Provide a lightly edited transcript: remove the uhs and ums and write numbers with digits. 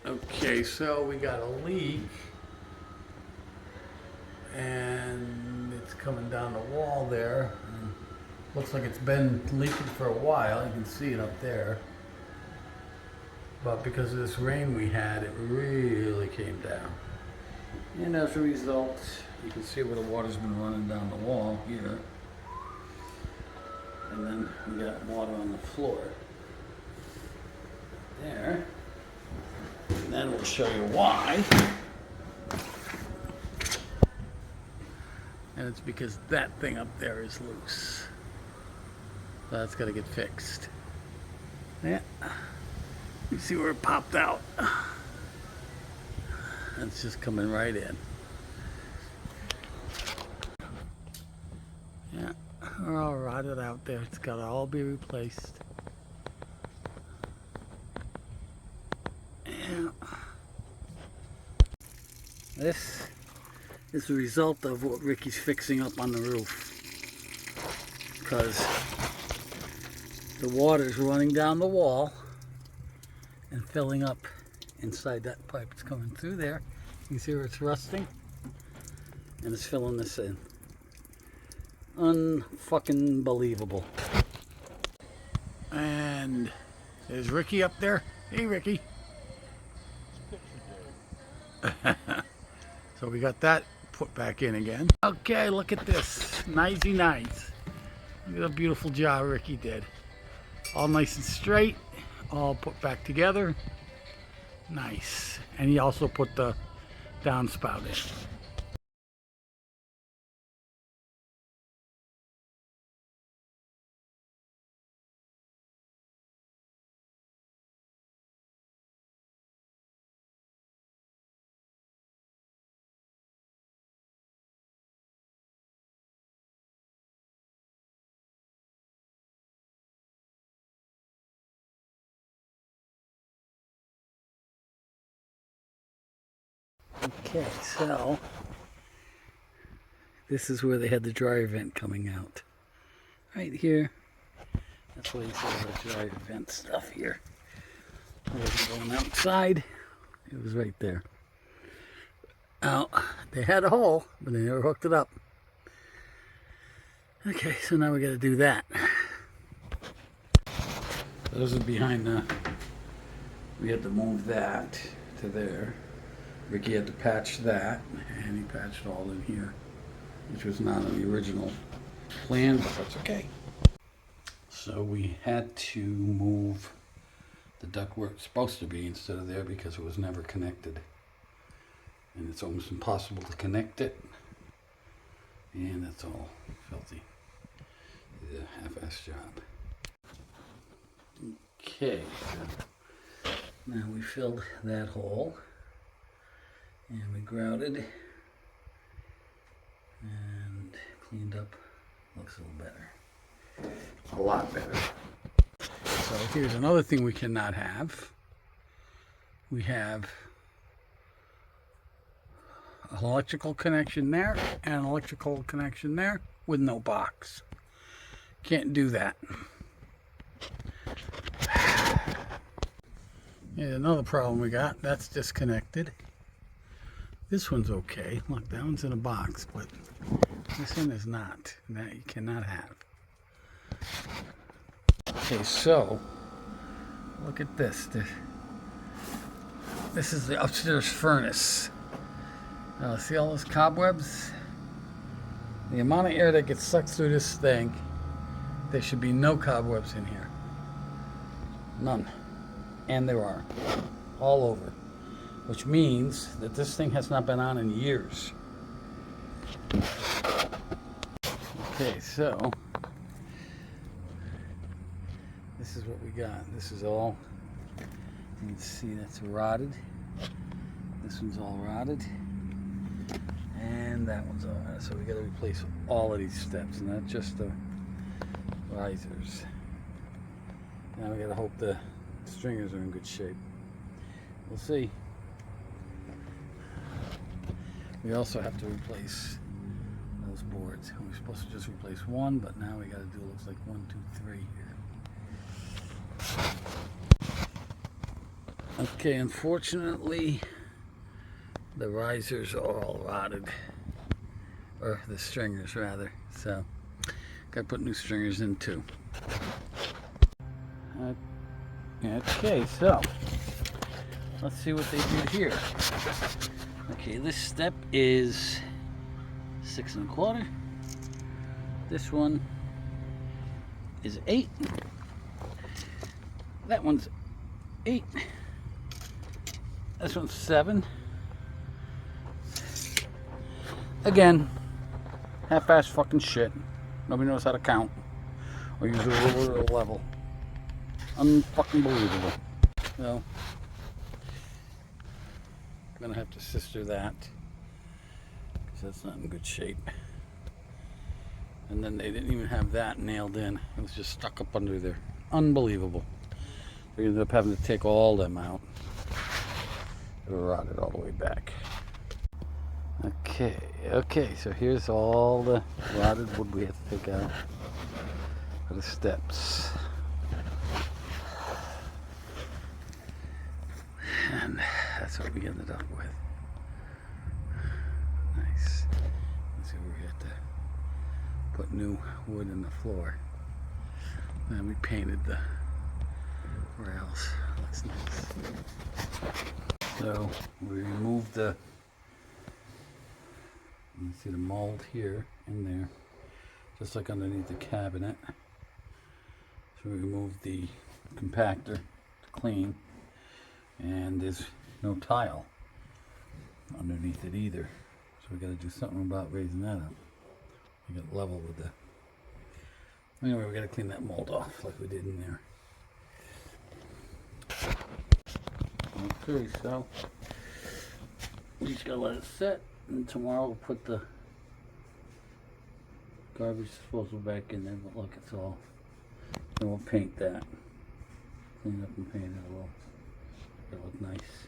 Okay, so we got a leak and it's coming down the wall there. And looks like it's been leaking for a while. You can see it up there. But because of this rain we had, it really came down. And as a result, you can see where the water's been running down the wall here. And then we got water on the floor there. And then we'll show you why. And it's because that thing up there is loose. So that's got to get fixed. Yeah. You see where it popped out. It's just coming right in. Yeah, we're all rotted out there. It's got to all be replaced. Yeah. This is the result of what Ricky's fixing up on the roof. Because the water's running down the wall and filling up inside that pipe. It's coming through there. You can see where it's rusting, and it's filling this in. Unfucking believable. And there's Ricky up there. Hey, Ricky. So we got that put back in again. Okay, look at this. Nicey nice. Look at the beautiful job Ricky did. All nice and straight. All put back together. Nice. And he also put the downspout in. Okay, so this is where they had the dryer vent coming out. Right here. That's why you see all the dryer vent stuff here. It wasn't going outside. It was right there. Now, they had a hole, but they never hooked it up. Okay, so now we got to do that. Those are behind the... We had to move that to there. Ricky had to patch that, and he patched all in here, which was not on the original plan, but that's okay. So we had to move the duct where it's supposed to be instead of there because it was never connected. And it's almost impossible to connect it. And it's all filthy. Did a half-ass job. Okay, so now we filled that hole. And we grouted and cleaned up. Looks a little better. A lot better. So here's another thing we cannot have. We have an electrical connection there and an electrical connection there with no box. Can't do that. Here's another problem we got. That's disconnected. This one's okay. Look, that one's in a box, but this one is not. That you cannot have. Okay, so look at this. This is the upstairs furnace. See all those cobwebs? The amount of air that gets sucked through this thing, there should be no cobwebs in here. None. And there are. All over. Which means that this thing has not been on in years. Okay, so this is what we got. This is all, you can see that's rotted. This one's all rotted. And that one's all rotted. So we got to replace all of these steps, not just the risers. Now we got to hope the stringers are in good shape. We'll see. We also have to replace those boards. We were supposed to just replace one, but now we got to do, looks like 1, 2, 3 here. Okay, unfortunately, the risers are all rotted. Or the stringers, rather. So, gotta put new stringers in too. Okay, so, let's see what they did here. Okay, this step is 6 1/4. This one is 8. That one's 8. This one's 7. Again, half-ass fucking shit. Nobody knows how to count or use a ruler or a level. Unfucking believable. So, I'm gonna have to sister that because that's not in good shape. And then they didn't even have that nailed in. It was just stuck up under there. Unbelievable. We ended up having to take all them out. It rotted all the way back. Okay, so here's all the rotted wood we have to take out for the steps. And that's what we ended up with. Nice. Let's see where we had to put new wood in the floor. And we painted the rails. Looks nice. So we removed the, you can see the mold here in there, just like underneath the cabinet. So we removed the compactor to clean, and there's no tile underneath it either. So we got to do something about raising that up. We got level with the. Anyway, we got to clean that mold off like we did in there. Okay, so we just gotta let it set, and tomorrow we'll put the garbage disposal back in there. But look, it's all. Then we'll paint that, clean up and paint it a little. It'll look nice.